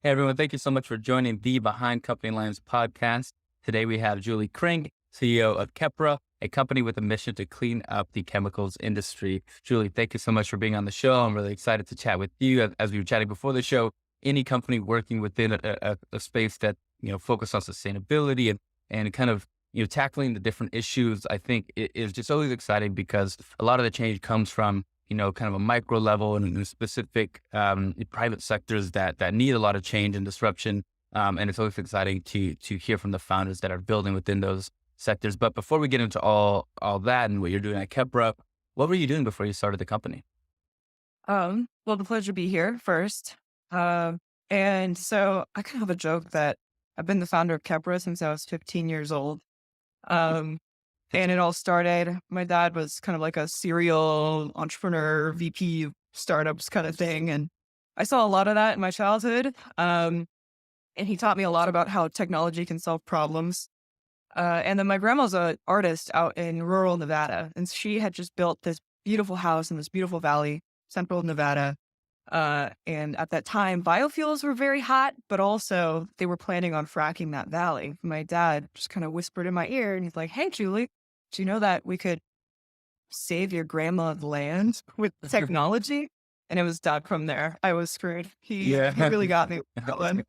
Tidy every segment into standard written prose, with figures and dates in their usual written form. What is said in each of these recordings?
Hey everyone, thank you so much for joining the Behind Company Lines podcast. Today we have Julie Kring, CEO of Khepra, a company with a mission to clean up the chemicals industry. Julie, thank you so much for being on the show. I'm really excited to chat with you. As we were chatting before the show, any company working within a space that, focus on sustainability and kind of, tackling the different issues, I think it is just always exciting because a lot of the change comes from kind of a micro level and in specific private sectors that need a lot of change and disruption. And it's always exciting to hear from the founders that are building within those sectors. But before we get into all that and what you're doing at Khepra, what were you doing before you started the company? Well, the pleasure to be here first. And so I kind of have a joke that I've been the founder of Khepra since I was 15 years old. Um, and it all started, my dad was kind of like a serial entrepreneur, VP of startups kind of thing. And I saw a lot of that in my childhood. And he taught me a lot about how technology can solve problems. And then my grandma's an artist out in rural Nevada, and she had just built this beautiful house in this beautiful valley, central Nevada. And at that time, biofuels were very hot, but also they were planning on fracking that valley. My dad just kind of whispered in my ear and he's like, "Hey, Julie, do you know that we could save your grandma's land with technology?" And it was done from there. I was screwed. He Yeah. really got me with that one.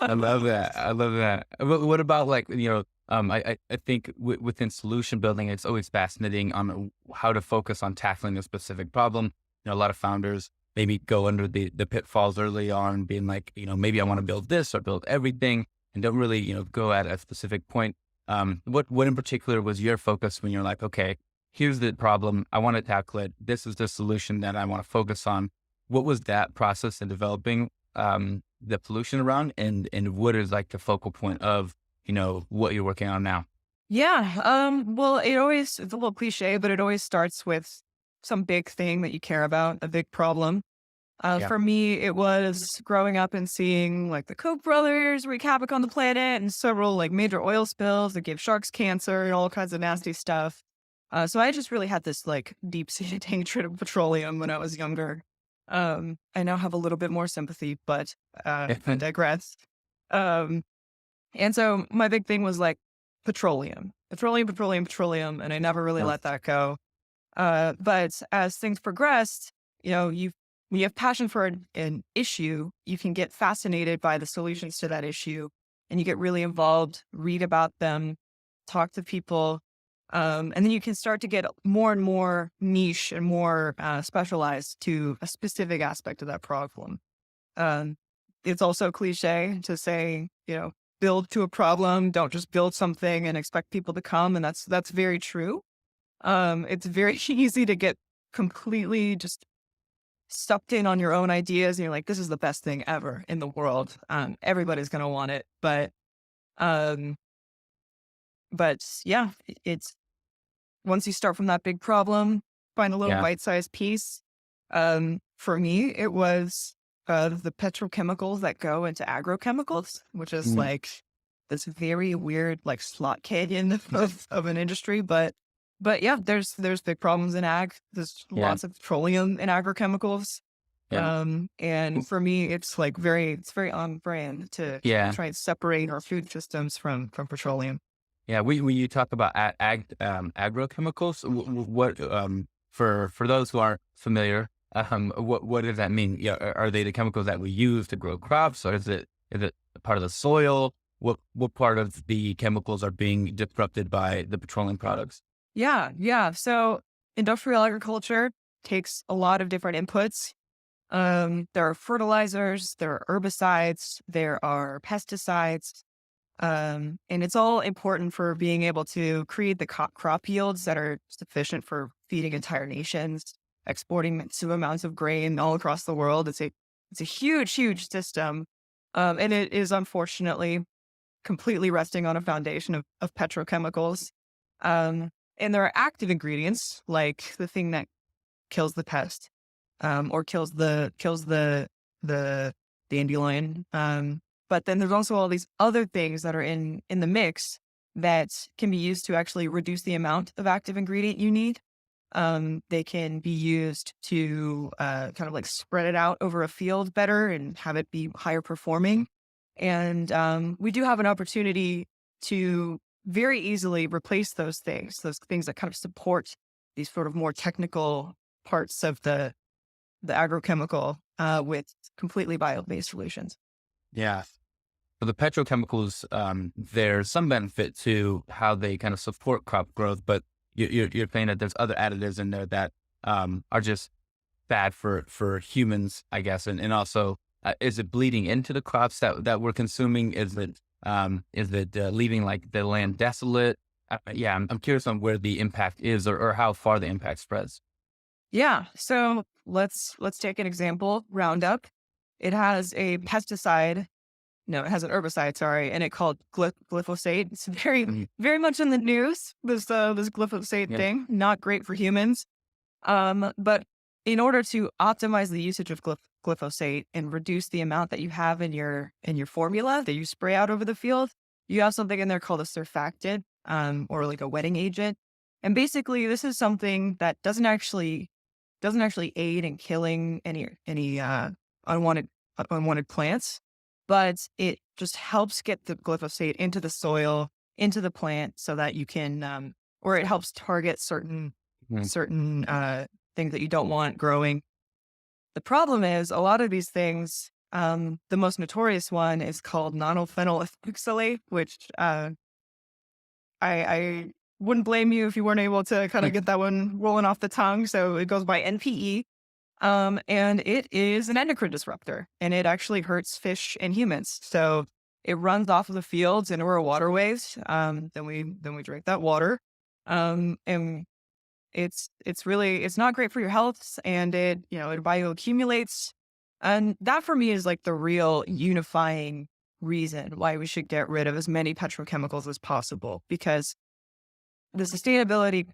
I love that. I love that. What about like, I think within solution building, it's always fascinating on how to focus on tackling a specific problem. A lot of founders maybe go under the pitfalls early on being like, maybe I want to build this or build everything and don't really, go at a specific point. What in particular was your focus when you're like, okay, here's the problem. I want to tackle it. This is the solution that I want to focus on. What was that process in developing, the pollution around and what is like the focal point of, what you're working on now? Yeah. Well, it's a little cliche, but it always starts with some big thing that you care about, a big problem. Yeah. For me, it was growing up and seeing like the Koch brothers wreak havoc on the planet and several like major oil spills that gave sharks cancer and all kinds of nasty stuff. So I just really had this like deep seated hatred of petroleum when I was younger. I now have a little bit more sympathy, but I digress. Um, and so my big thing was like petroleum, and I never really Yeah. let that go. But as things progressed, when you have passion for an issue, you can get fascinated by the solutions to that issue and you get really involved, read about them, talk to people. And then you can start to get more and more niche and more specialized to a specific aspect of that problem. Um, it's also cliche to say, build to a problem, don't just build something and expect people to come. And that's very true. It's very easy to get completely just sucked in on your own ideas and you're like, this is the best thing ever in the world. Everybody's gonna want it. Um, but yeah, it's once you start from that big problem, find a little Yeah. bite-sized piece. For me, it was the petrochemicals that go into agrochemicals, which is Mm. like this very weird like slot canyon of an industry. But yeah, there's big problems in ag. There's Yeah. lots of petroleum in agrochemicals. Yeah. And for me, it's very on brand to Yeah. try and separate our food systems from petroleum. Yeah. When you talk about agrochemicals, what, for those who aren't familiar, what does that mean? Yeah. Are they the chemicals that we use to grow crops or is it a part of the soil? What part of the chemicals are being disrupted by the petroleum products? Yeah, yeah. So industrial agriculture takes a lot of different inputs. There are fertilizers, there are herbicides, there are pesticides, and it's all important for being able to create the crop yields that are sufficient for feeding entire nations, exporting massive amounts of grain all across the world. It's a huge, huge system, and it is unfortunately completely resting on a foundation of petrochemicals. Um, and there are active ingredients like the thing that kills the pest, or kills the dandelion. But then there's also all these other things that are in the mix that can be used to actually reduce the amount of active ingredient you need. They can be used to kind of like spread it out over a field better and have it be higher performing. And we do have an opportunity to very easily replace those things that kind of support these sort of more technical parts of the agrochemical with completely bio-based solutions. Yeah. For the petrochemicals, there's some benefit to how they kind of support crop growth, but you're saying that there's other additives in there that are just bad for humans, I guess, and also is it bleeding into the crops that we're consuming? Is it leaving like the land desolate? Yeah, I'm curious on where the impact is or how far the impact spreads. Yeah. So let's take an example. Roundup. It has a pesticide. No, it has an herbicide. Sorry, and it called glyphosate. It's Mhm. very much in the news. This glyphosate Yeah. thing, not great for humans. But in order to optimize the usage of glyphosate and reduce the amount that you have in your formula that you spray out over the field, you have something in there called a surfactant, or like a wetting agent. And basically, this is something that doesn't actually aid in killing any unwanted unwanted plants, but it just helps get the glyphosate into the soil, into the plant, so that you can, or it helps target Mhm. certain things that you don't want growing. The problem is a lot of these things. The most notorious one is called nonylphenol ethoxylate, which I wouldn't blame you if you weren't able to kind of get that one rolling off the tongue. So it goes by NPE. And it is an endocrine disruptor, and it actually hurts fish and humans. So it runs off of the fields into our waterways. Then we drink that water. And it's not great for your health, and it bioaccumulates. And that for me is like the real unifying reason why we should get rid of as many petrochemicals as possible, because the sustainability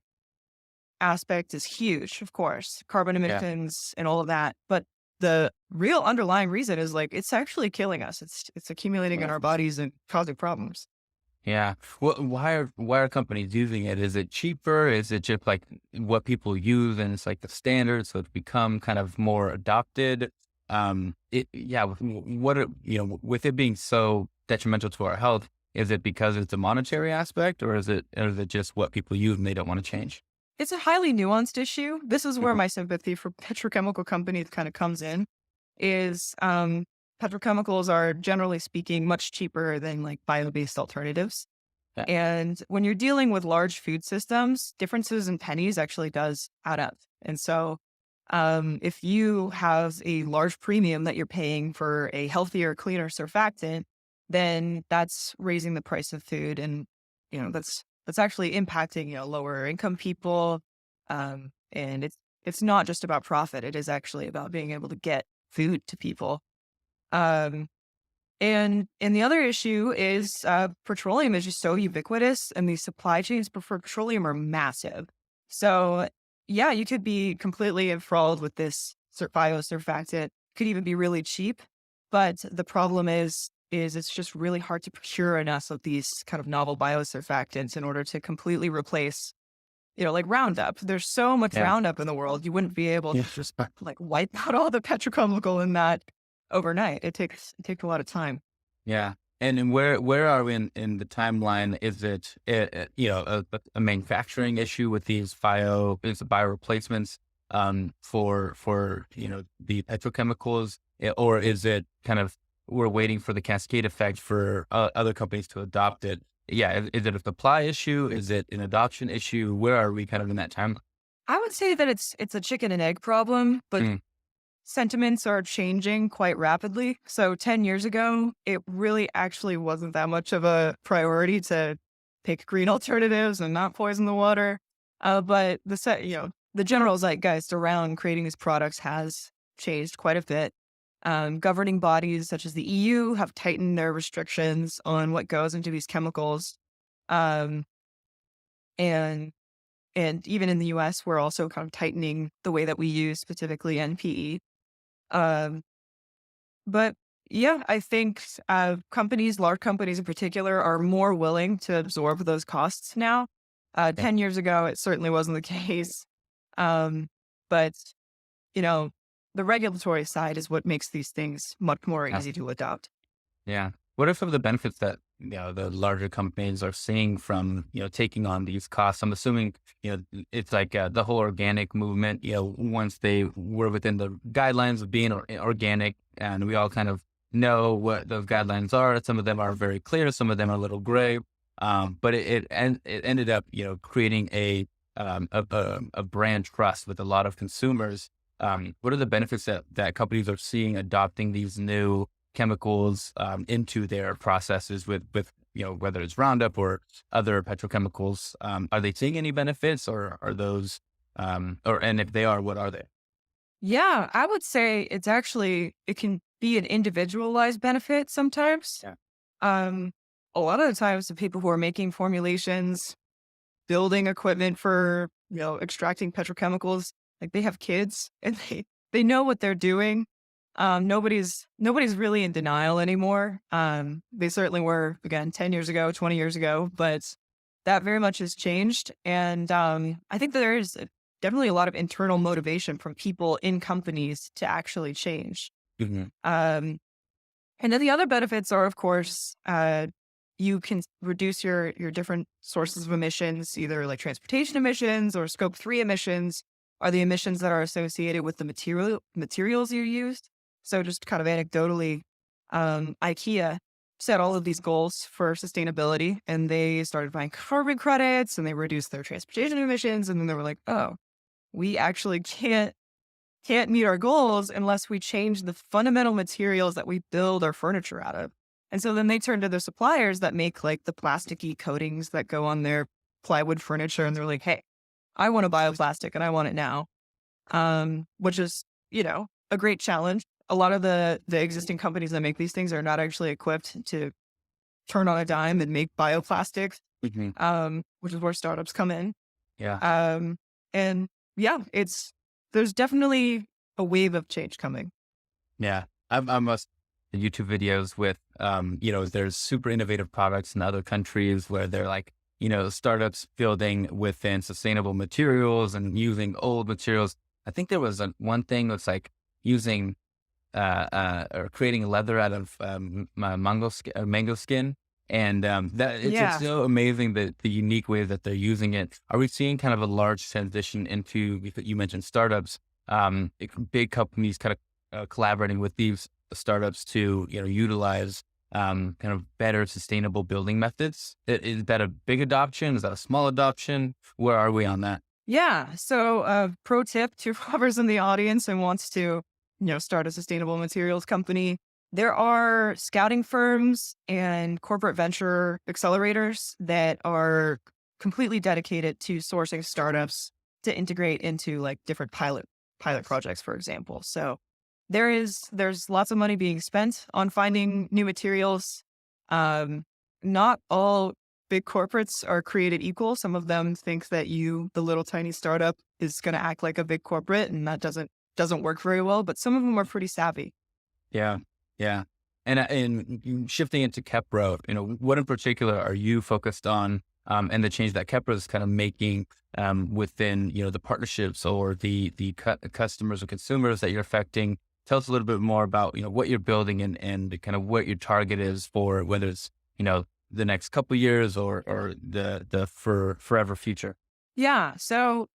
aspect is huge, of course, carbon Yeah. emissions and all of that. But the real underlying reason is like it's actually killing us. It's accumulating in our bodies and causing problems. Yeah. Well, why are companies using it? Is it cheaper? Is it just like what people use and it's like the standard, so it's become kind of more adopted? Yeah. With it being so detrimental to our health, is it because it's a monetary aspect, or is it just what people use and they don't want to change? It's a highly nuanced issue. This is where Mhm. my sympathy for petrochemical companies kind of comes in. Is petrochemicals are generally speaking much cheaper than like bio-based alternatives. Yeah. And when you're dealing with large food systems, differences in pennies actually does add up. And so, if you have a large premium that you're paying for a healthier, cleaner surfactant, then that's raising the price of food, and that's actually impacting lower income people. And it's not just about profit; it is actually about being able to get food to people. Um, and the other issue is petroleum is just so ubiquitous, and these supply chains for petroleum are massive. So yeah, you could be completely enthralled with this biosurfactant. Could even be really cheap, but the problem is it's just really hard to procure enough of these kind of novel biosurfactants in order to completely replace, like Roundup. There's so much Yeah. Roundup in the world, you wouldn't be able Yeah. to just like wipe out all the petrochemical in that overnight. It takes a lot of time. Yeah. And then where are we in the timeline? Is it a manufacturing issue with these bio replacements for the petrochemicals, or is it kind of we're waiting for the cascade effect for other companies to adopt it? Yeah, is it a supply issue? Is it an adoption issue? Where are we kind of in that timeline? I would say that it's a chicken and egg problem, but Mm, sentiments are changing quite rapidly. So 10 years ago, it really actually wasn't that much of a priority to pick green alternatives and not poison the water. But the general zeitgeist around creating these products has changed quite a bit. Governing bodies such as the EU have tightened their restrictions on what goes into these chemicals. Um, and and even in the US, we're also kind of tightening the way that we use specifically NPE. Um, but yeah, I think large companies in particular, are more willing to absorb those costs now. yeah. 10 years ago, it certainly wasn't the case. Um, but, you know, the regulatory side is what makes these things much more Yeah. easy to adopt. Yeah. What are some of the benefits that the larger companies are seeing from taking on these costs? I'm assuming it's like the whole organic movement. Once they were within the guidelines of being organic, and we all kind of know what those guidelines are. Some of them are very clear, some of them are a little gray. But it ended up creating a brand trust with a lot of consumers. What are the benefits that companies are seeing adopting these new chemicals into their processes with whether it's Roundup or other petrochemicals? Are they seeing any benefits, or are those and if they are, what are they? Yeah, I would say it can be an individualized benefit sometimes. Yeah. Um, a lot of the times, the people who are making formulations, building equipment for, extracting petrochemicals, like they have kids and they know what they're doing. Nobody's really in denial anymore. They certainly were again 10 years ago, 20 years ago, but that very much has changed. And I think that there is definitely a lot of internal motivation from people in companies to actually change. Hmm. Um, and then the other benefits are, of course, you can reduce your different sources of emissions, either like transportation emissions or scope 3 emissions are the emissions that are associated with the materials you used. So just kind of anecdotally, IKEA set all of these goals for sustainability and they started buying carbon credits and they reduced their transportation emissions. And then they were like, oh, we actually can't meet our goals unless we change the fundamental materials that we build our furniture out of. And so then they turn to their suppliers that make like the plasticky coatings that go on their plywood furniture. And they're like, hey, I want to bioplastic and I want it now. Which is, a great challenge. A lot of the existing companies that make these things are not actually equipped to turn on a dime and make bioplastics, Hmm. which is where startups come in. Yeah. Um, and yeah, there's definitely a wave of change coming. Yeah. I'm a YouTube videos with, there's super innovative products in other countries where they're like, startups building within sustainable materials and using old materials. I think there was one thing that's like using, or creating leather out of mango skin. And that it's Yeah. so amazing that the unique way that they're using it. Are we seeing kind of a large transition into, because you mentioned startups, big companies kind of collaborating with these startups to utilize kind of better sustainable building methods? Is that a big adoption? Is that a small adoption? Where are we on that? Yeah. So, pro tip to whoever's in the audience and wants to, start a sustainable materials company. There are scouting firms and corporate venture accelerators that are completely dedicated to sourcing startups to integrate into like different pilot projects, for example. So there's lots of money being spent on finding new materials. Um, Not all big corporates are created equal. Some of them think that the little tiny startup, is going to act like a big corporate, and that doesn't work very well. But some of them are pretty savvy. Yeah, yeah. And shifting into Kepra, what in particular are you focused on, and the change that Kepra is kind of making within the partnerships or the customers or consumers that you're affecting? Tell us a little bit more about what you're building and kind of what your target is for, whether it's the next couple years or the for forever future. Yeah. So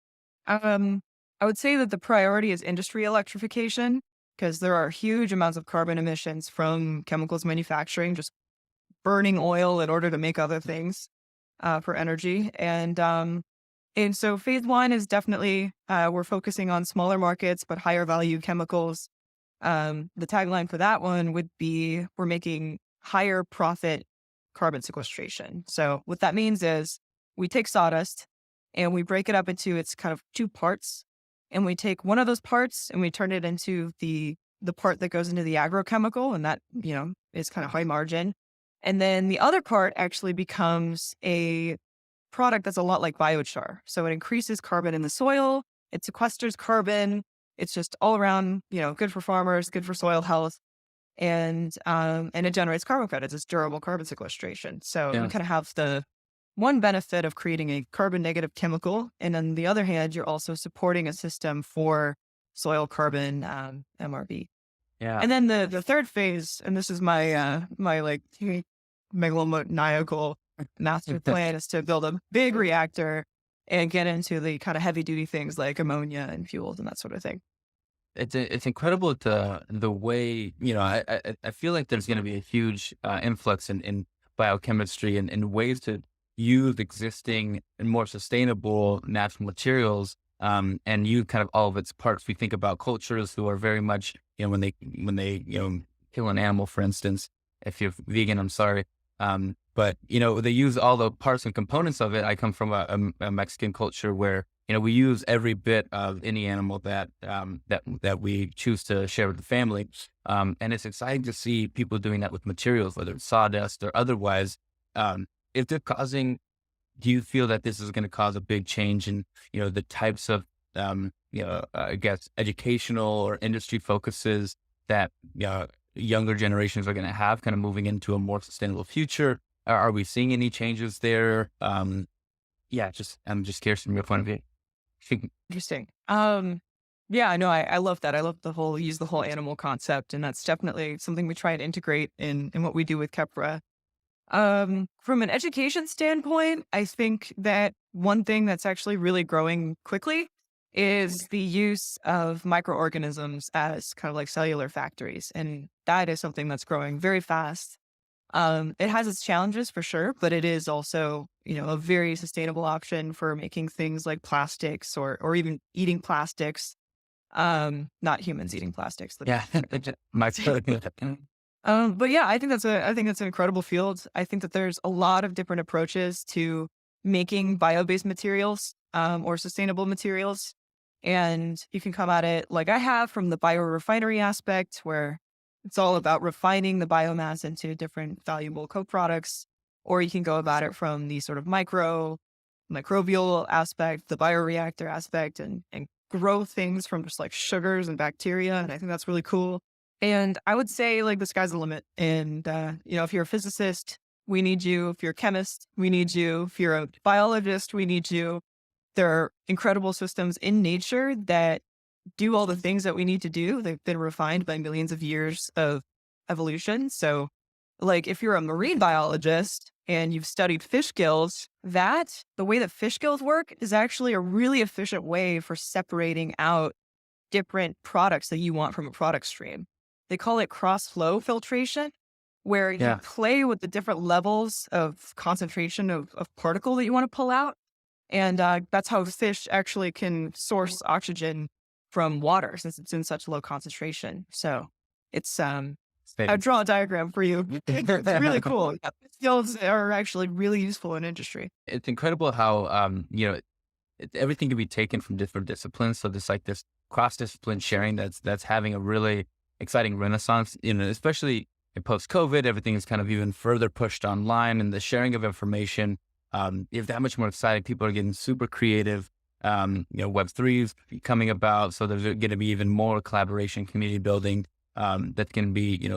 Um, I would say that the priority is industry electrification because there are huge amounts of carbon emissions from chemicals manufacturing, just burning oil in order to make other things for energy. And so phase one is definitely we're focusing on smaller markets but higher value chemicals. The tagline for that one would be we're making higher profit carbon sequestration. So what that means is we take sawdust and we break it up into its kind of two parts. And we take one of those parts and we turn it into the part that goes into the agrochemical, and that, is kind of high margin. And then the other part actually becomes a product that's a lot like biochar. So it increases carbon in the soil, it sequesters carbon. It's just all around, good for farmers, good for soil health, and it generates carbon credits. It's durable carbon sequestration. So you Yeah. kind of have one benefit of creating a carbon negative chemical. And on the other hand, you're also supporting a system for soil carbon MRV. Yeah. And then the third phase, and this is my like megalomaniacal master plan, is to build a big reactor and get into the kind of heavy duty things like ammonia and fuels and that sort of thing. It's incredible the way, I feel like there's going to be a huge influx in biochemistry and ways to use existing and more sustainable natural materials, and use kind of all of its parts. We think about cultures who are very much, when they kill an animal, for instance. If you're vegan, I'm sorry. But they use all the parts and components of it. I come from a Mexican culture where we use every bit of any animal that we choose to share with the family. And it's exciting to see people doing that with materials, whether it's sawdust or otherwise. If they're causing, do you feel that this is going to cause a big change in, the types of, I guess, educational or industry focuses that younger generations are going to have, kind of moving into a more sustainable future? Are we seeing any changes there? Yeah, I'm just curious from your point of view. Interesting. Yeah, no, I love that. I love use the whole animal concept. And that's definitely something we try and integrate in what we do with Khepra. From an education standpoint, I think that one thing that's actually really growing quickly is the use of microorganisms as kind of like cellular factories. And that is something that's growing very fast. It has its challenges for sure, but it is also, a very sustainable option for making things like plastics or even eating plastics. Not humans eating plastics. Yeah, my But yeah, I think that's an incredible field. I think that there's a lot of different approaches to making bio-based materials, or sustainable materials. And you can come at it like I have from the biorefinery aspect, where it's all about refining the biomass into different valuable co-products. Or you can go about it from the sort of microbial aspect, the bioreactor aspect, and grow things from just like sugars and bacteria. And I think that's really cool. And I would say like the sky's the limit. And, if you're a physicist, we need you. If you're a chemist, we need you. If you're a biologist, we need you. There are incredible systems in nature that do all the things that we need to do. They've been refined by millions of years of evolution. So like if you're a marine biologist and you've studied fish gills, the way that fish gills work is actually a really efficient way for separating out different products that you want from a product stream. They call it cross flow filtration, where you Yeah. play with the different levels of concentration of particle that you want to pull out. And that's how fish actually can source oxygen from water since it's in such low concentration. So it's, I draw a diagram for you. It's really cool. Yeah, skills are actually really useful in industry. It's incredible how, everything can be taken from different disciplines. So there's like this cross discipline sharing that's having a really exciting renaissance. Especially in post COVID, everything is kind of even further pushed online, and the sharing of information is that much more exciting. People are getting super creative. Web3 is coming about, so there's going to be even more collaboration, community building that can be,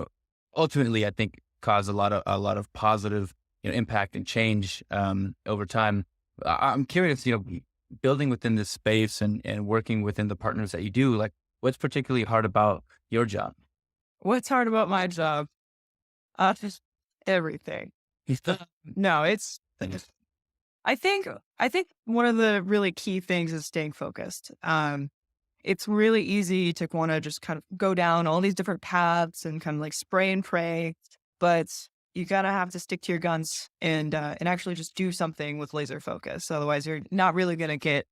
ultimately, I think, cause a lot of positive, impact and change over time. I'm curious, building within this space and working within the partners that you do, like what's particularly hard about your job? What's hard about my job? Just everything. No, I think one of the really key things is staying focused. It's really easy to want to just kind of go down all these different paths and kind of like spray and pray, but you gotta have to stick to your guns and actually just do something with laser focus. Otherwise, you're not really gonna get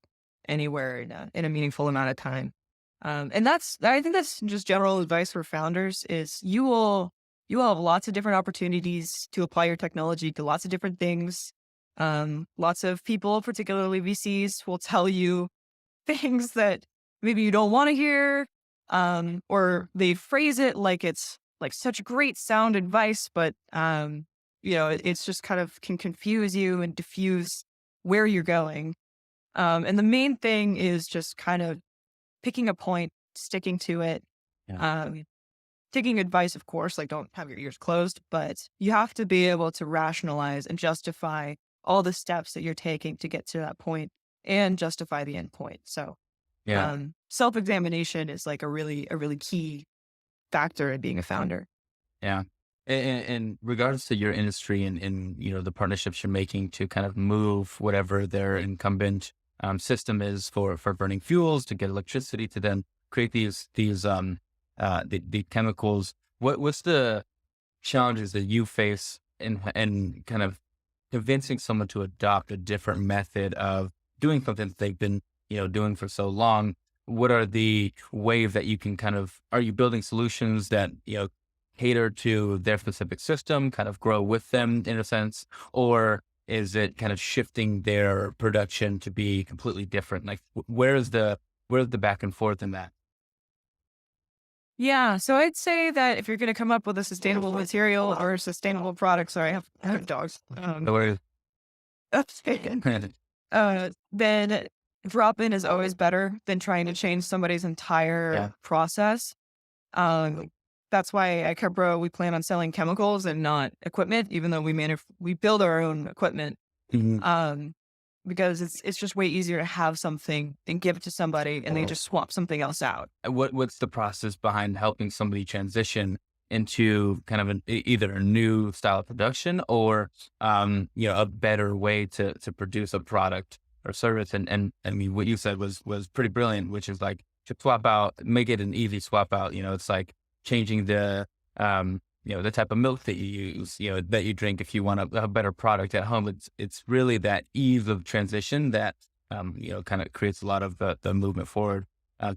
anywhere in a meaningful amount of time. And I think that's just general advice for founders is you will have lots of different opportunities to apply your technology to lots of different things. Lots of people, particularly VCs, will tell you things that maybe you don't want to hear, or they phrase it like it's like such great sound advice, but it's just kind of can confuse you and diffuse where you're going. And the main thing is just kind of picking a point, sticking to it. Yeah. Taking advice, of course, like don't have your ears closed, but you have to be able to rationalize and justify all the steps that you're taking to get to that point and justify the end point. So Yeah. self-examination is like a really key factor in being a founder. Yeah. In regards to your industry and the partnerships you're making to kind of move whatever their incumbent system is for burning fuels to get electricity to then create the chemicals. What's the challenges that you face in kind of convincing someone to adopt a different method of doing something that they've been, doing for so long? What are the ways that you can are you building solutions that, cater to their specific system, kind of grow with them in a sense? Or is it kind of shifting their production to be completely different? Like where's the back and forth in that? Yeah, so I'd say that if you're going to come up with a sustainable material or a sustainable product, sorry, I have dogs. The way- That's taken. Then drop in is always better than trying to change somebody's yeah. entire process. Um, that's why at Khepra we plan on selling chemicals and not equipment, even though we build our own equipment. Mhm. Um, because it's just way easier to have something and give it to somebody and they just swap something else out. What's the process behind helping somebody transition into kind of either a new style of production or a better way to produce a product or service? And I mean, what you said was pretty brilliant, which is like to swap out, make it an easy swap out. It's like changing the type of milk that you use, that you drink if you want a better product at home. It's really that ease of transition that kind of creates a lot of the movement forward.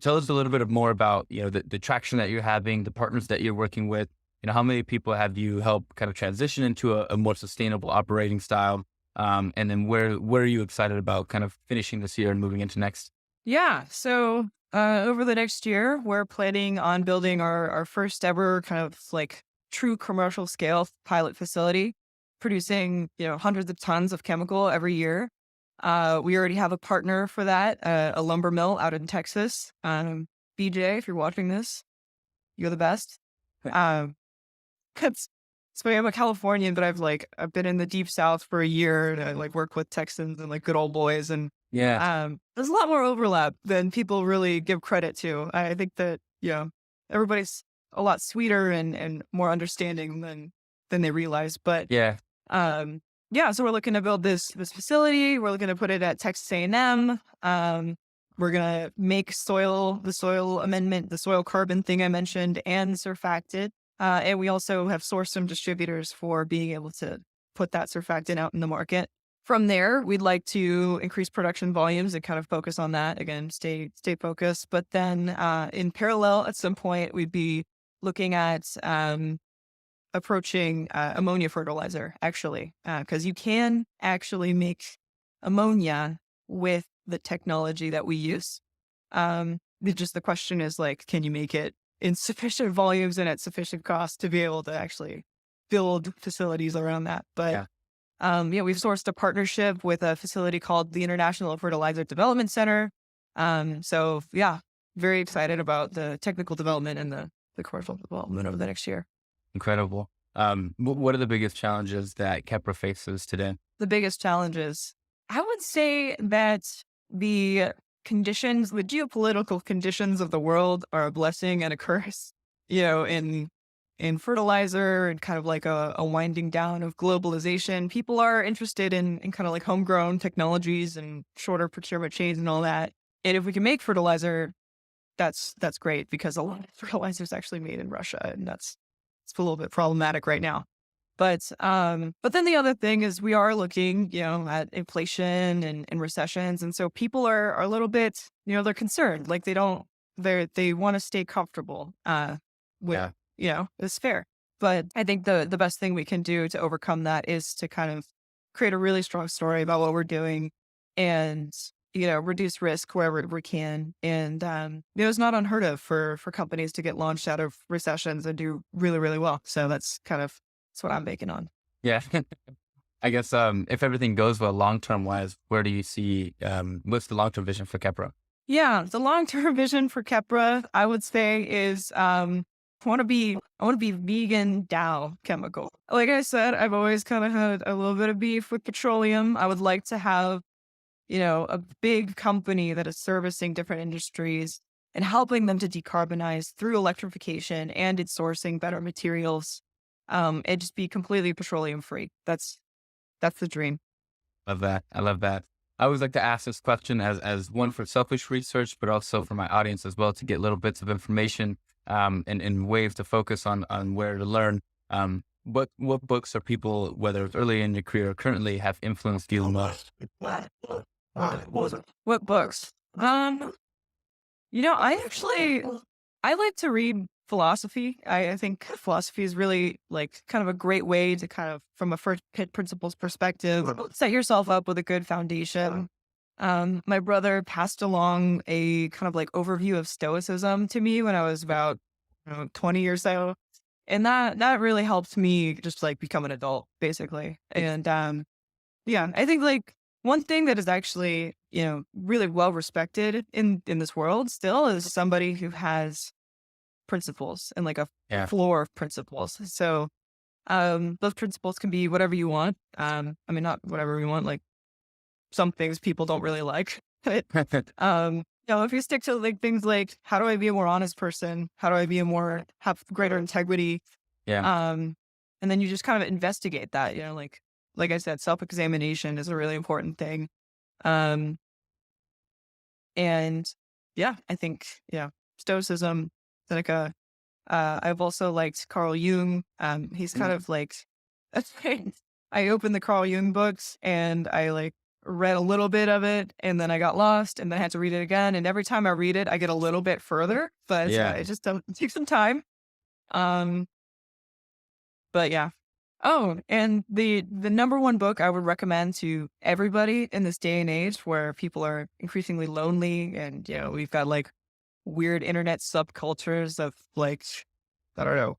Tell us a little bit more about, the traction that you're having, the partners that you're working with. How many people have you helped kind of transition into a more sustainable operating style? And then where are you excited about kind of finishing this year and moving into next? Yeah. So over the next year, we're planning on building our first ever kind of like true commercial scale pilot facility, producing, hundreds of tons of chemical every year. We already have a partner for that, a lumber mill out in Texas. BJ, if you're watching this, you're the best. Um, it's, so I'm a Californian, but I've been in the deep South for a year and I like work with Texans and like good old boys and Yeah. there's a lot more overlap than people really give credit to. I think that, everybody's a lot sweeter and more understanding than they realize. But Yeah. yeah, so we're looking to build this facility. We're looking to put it at Texas A&M. We're gonna make the soil amendment, the soil carbon thing I mentioned, and surfactant. And we also have sourced some distributors for being able to put that surfactant out in the market. From there, we'd like to increase production volumes and kind of focus on that. Again, stay focused. But then in parallel, at some point, we'd be looking at approaching ammonia fertilizer, actually, because you can actually make ammonia with the technology that we use. The question is like, can you make it in sufficient volumes and at sufficient cost to be able to actually build facilities around that? But Yeah. yeah, we've sourced a partnership with a facility called the International Fertilizer Development Center. So yeah, very excited about the technical development and the commercial development over the next year. Incredible. What are the biggest challenges that Kepra faces today? The biggest challenges, I would say that the the geopolitical conditions of the world are a blessing and a curse, in fertilizer and kind of like a winding down of globalization. People are interested in kind of like homegrown technologies and shorter procurement chains and all that. And if we can make fertilizer, that's great because a lot of fertilizer is actually made in Russia, and it's a little bit problematic right now. But then the other thing is we are looking, at inflation and recessions. And so people are a little bit, they're concerned. Like they want to stay comfortable, with, Yeah. it's fair. But I think the best thing we can do to overcome that is to kind of create a really strong story about what we're doing and, reduce risk wherever we can. And, it's not unheard of for companies to get launched out of recessions and do really, really well. So that's what I'm banking on. Yeah. I guess if everything goes well long term wise, where do you see what's the long term vision for Kepra? Yeah, the long-term vision for Khepra, I would say, is I want to be vegan Dow chemical. Like I said, I've always kind of had a little bit of beef with petroleum. I would like to have, a big company that is servicing different industries and helping them to decarbonize through electrification and it's sourcing better materials. And just be completely petroleum free. That's the dream. Love that. I love that. I always like to ask this question as one for selfish research, but also for my audience as well to get little bits of information and ways to focus on where to learn. What books or people, whether it's early in your career or currently, have influenced you the most? What books? I like to read philosophy. I think philosophy is really like kind of a great way to kind of, from a first hit principles perspective, set yourself up with a good foundation. My brother passed along a kind of like overview of Stoicism to me when I was about 20 or so. And that really helped me just like become an adult, basically. And yeah, I think like one thing that is actually, really well respected in this world still is somebody who has principles and like a Yeah. floor of principles. So those principles can be whatever you want. I mean not whatever you want, like some things people don't really like. But if you stick to like things like how do I be a more honest person? How do I be a more have greater integrity? Yeah. Um and then you just kind of investigate that, like I said, self-examination is a really important thing. Um and yeah, I think Stoicism, Seneca. I've also liked Carl Jung. He's kind of like I opened the Carl Jung books and I like read a little bit of it and then I got lost and then I had to read it again. And every time I read it, I get a little bit further, but Yeah. it just takes some time. Um, but yeah. Oh, and the number one book I would recommend to everybody in this day and age where people are increasingly lonely and we've got like weird internet subcultures of like I don't know,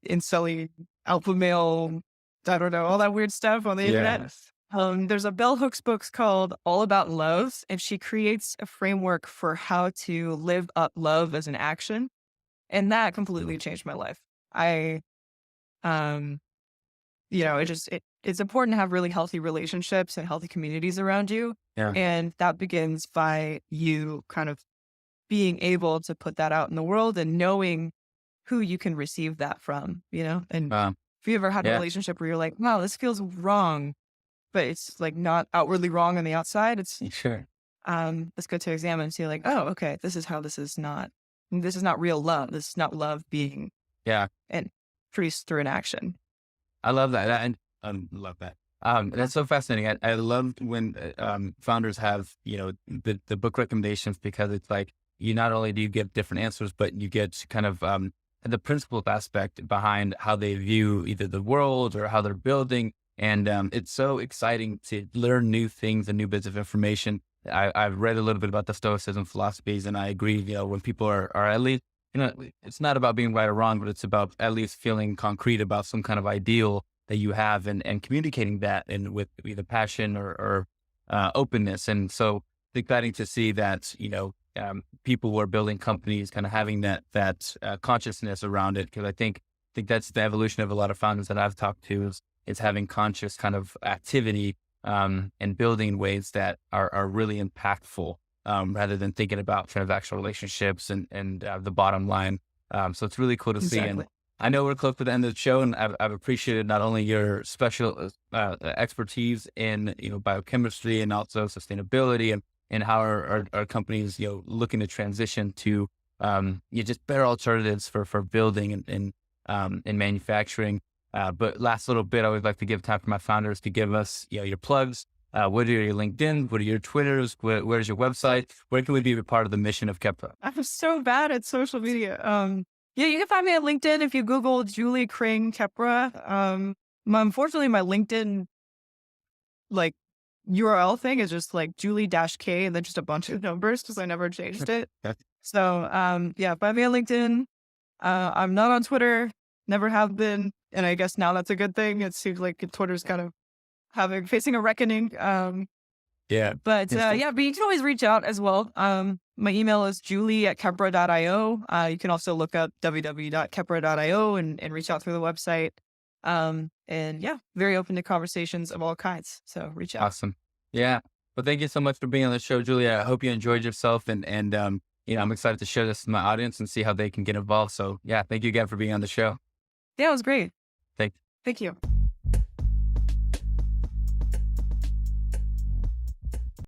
incel alpha male, I don't know, all that weird stuff on the internet. Yes. There's a bell hooks book called All About Love, and she creates a framework for how to live up love as an action. And that completely changed my life. I um it's important to have really healthy relationships and healthy communities around you. Yeah. And that begins by you kind of being able to put that out in the world and knowing who you can receive that from, And if you ever had a Yeah. relationship where you're like, wow, this feels wrong, but it's like not outwardly wrong on the outside, Sure. it's good to examine and see like, oh, okay, this is not real love. This is not love being Yeah. and produced through an action. I love that. And love that. That's so fascinating. I love when founders have, the book recommendations because it's like you not only do you get different answers, but you get kind of the principled aspect behind how they view either the world or how they're building. And it's so exciting to learn new things and new bits of information. I've read a little bit about the Stoicism philosophies, and I agree. When people are at least, it's not about being right or wrong, but it's about at least feeling concrete about some kind of ideal that you have and communicating that and with either passion or openness. And so it's exciting to see that, people who are building companies kind of having that consciousness around it. Cause I think that's the evolution of a lot of founders that I've talked to is having conscious kind of activity, and building in ways that are really impactful, rather than thinking about transactional relationships and the bottom line. So it's really cool to see. Exactly. And I know we're close to the end of the show, and I've appreciated not only your special expertise in biochemistry and also sustainability and how our companies looking to transition to just better alternatives for building and manufacturing. But last little bit, I would like to give time for my founders to give us your plugs. What are your LinkedIn? What are your Twitters? Where's your website? Where can we be a part of the mission of Khepra? I'm so bad at social media. Yeah, you can find me at LinkedIn if you Google Julie Kring Khepra. Unfortunately, my LinkedIn like URL thing is just like Julie-K and then just a bunch of numbers because I never changed it. So yeah, find me on LinkedIn. I'm not on Twitter, never have been, and I guess now that's a good thing. It seems like Twitter's kind of facing a reckoning. Yeah. But Yes, yeah, but you can always reach out as well. My email is julie@khepra.io. You can also look up www.khepra.io and reach out through the website. And yeah, very open to conversations of all kinds. So reach out. awesome. Yeah. Well, thank you so much for being on the show, Julia. I hope you enjoyed yourself, and I'm excited to share this with my audience and see how they can get involved. So yeah, thank you again for being on the show. Yeah, it was great. Thank Thank you.